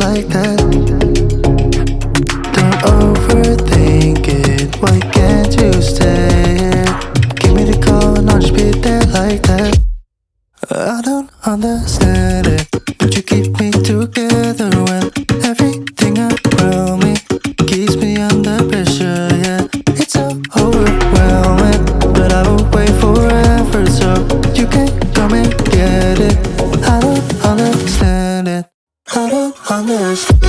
like that. Don't overthink it, why can't you stay here? Give me the call and I'll just be there like that. I don't understand it, but you keep me together when everything around me keeps me under pressure, yeah. It's so overwhelming, but I will wait forever so you can come and get it. I don't understand it, I don't understand.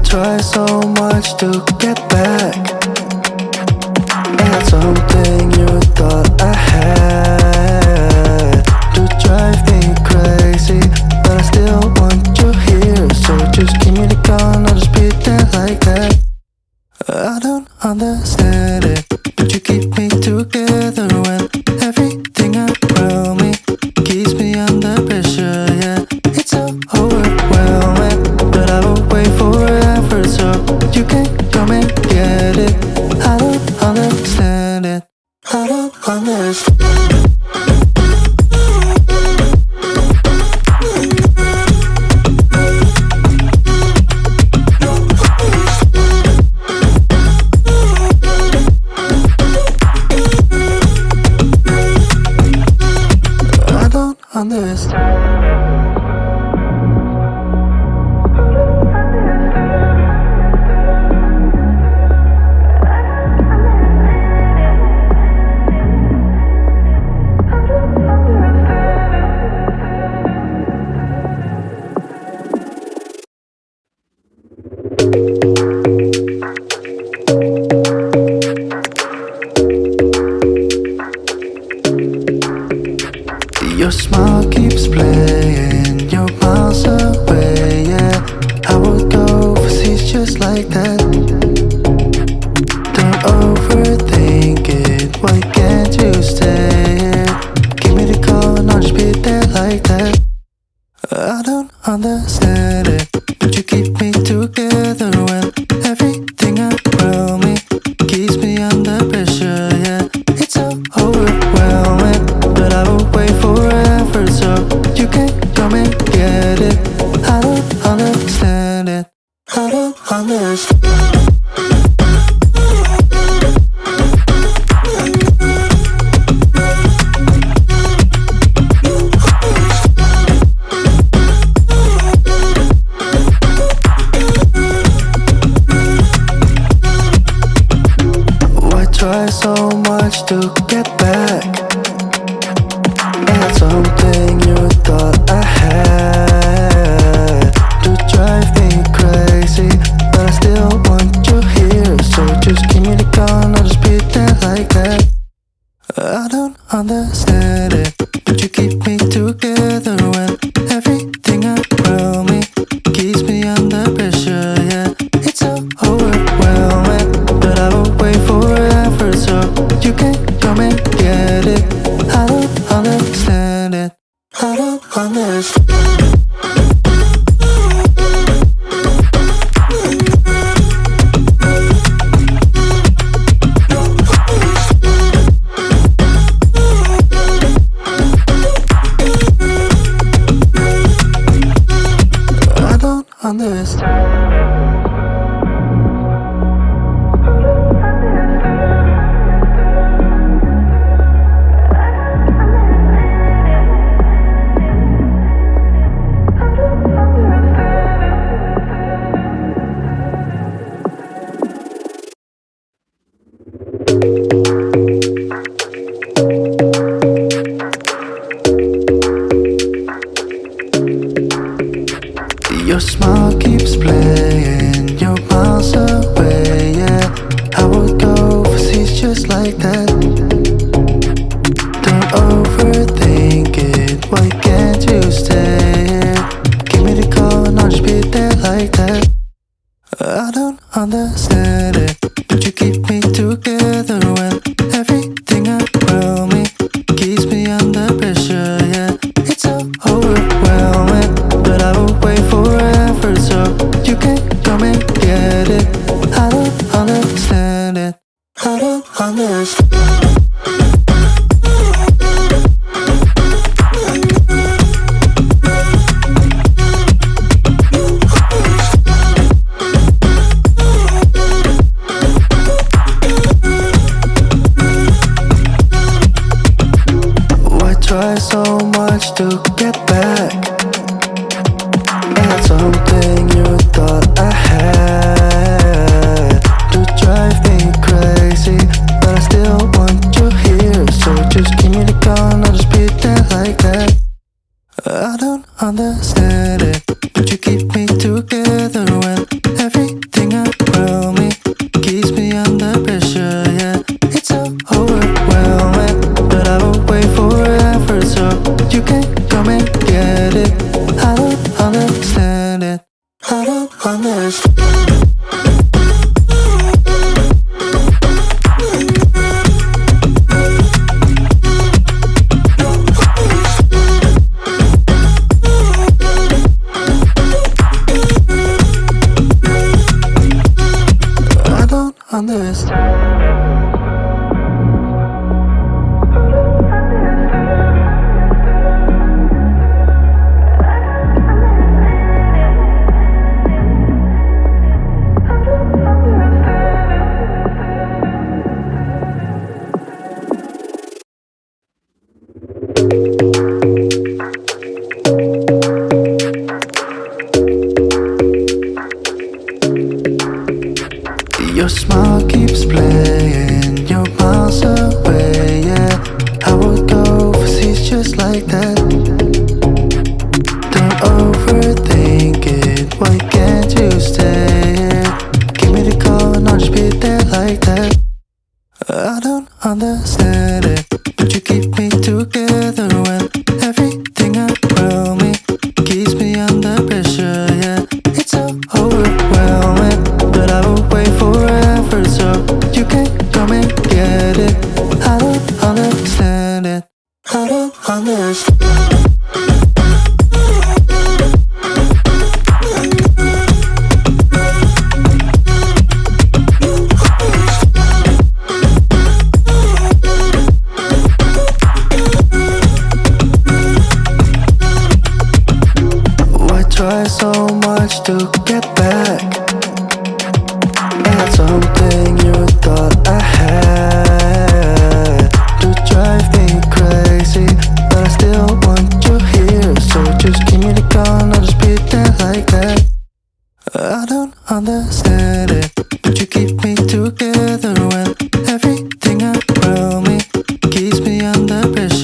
Try so much to get back at something you thought I had. To drive me crazy, but I still want you here. So just give me the gun, I'll just be there like that. I don't understand it, but you keep me together when everything around me keeps me under pressure, yeah. It's so overwhelming, but I will wait forever so you can come and get it. I don't understand it, I don't understand. I don't understand. Your smile keeps playing, you're miles away, yeah. I would go overseas just like that. Don't overthink it, why can't you stay here? Give me the call and I'll just be there like that. I don't understand it, but you keep me together when everything around me keeps me under pressure, yeah. It's so overwhelming, but I will wait forever so you can come and get it. I don't understand it, I don't understand. Try so much to get back at something you thought I had. To drive me crazy, but I still want you here. So just give me the gun, I'll just be there like that. I don't understand it, but you keep me together when everything around me keeps me under pressure, yeah. It's so overwhelming, but I will wait forever so you can come and get it. I don't understand it, I don't understand. I don't understand. Your smile keeps playing, you're miles away, yeah. I would go overseas just like that. Don't overthink it, why can't you stay here? Give me the call and I'll just be there like that. I don't understand it, but you keep me together when everything around me keeps me under pressure, yeah. It's so overwhelming, but back. I had something you thought I had to drive me crazy, but I still want you here. So just give me the gun, I'll just pretend like that. I don't understand it, but you keep me together when everything around me keeps me under pressure. Yeah, it's so overwhelming, but I will wait forever so you can come and get it. I don't understand it, I don't understand. Your smile keeps playing, you're miles away, yeah. I would go overseas just like that. Don't overthink it, why can't you stay here? Give me the call and I'll just be there like that. I don't understand it, but you keep me together when everything around me keeps me under pressure, yeah. It's so overwhelming, but I will wait forever so you can come and get it. I don't understand it, I don't understand. Try so much to get back. I had something you thought I had to drive me crazy, but I still want you here. So just give me the gun, I'll just pretend like that. I don't understand it, but you keep me together when everything around me keeps me under pressure.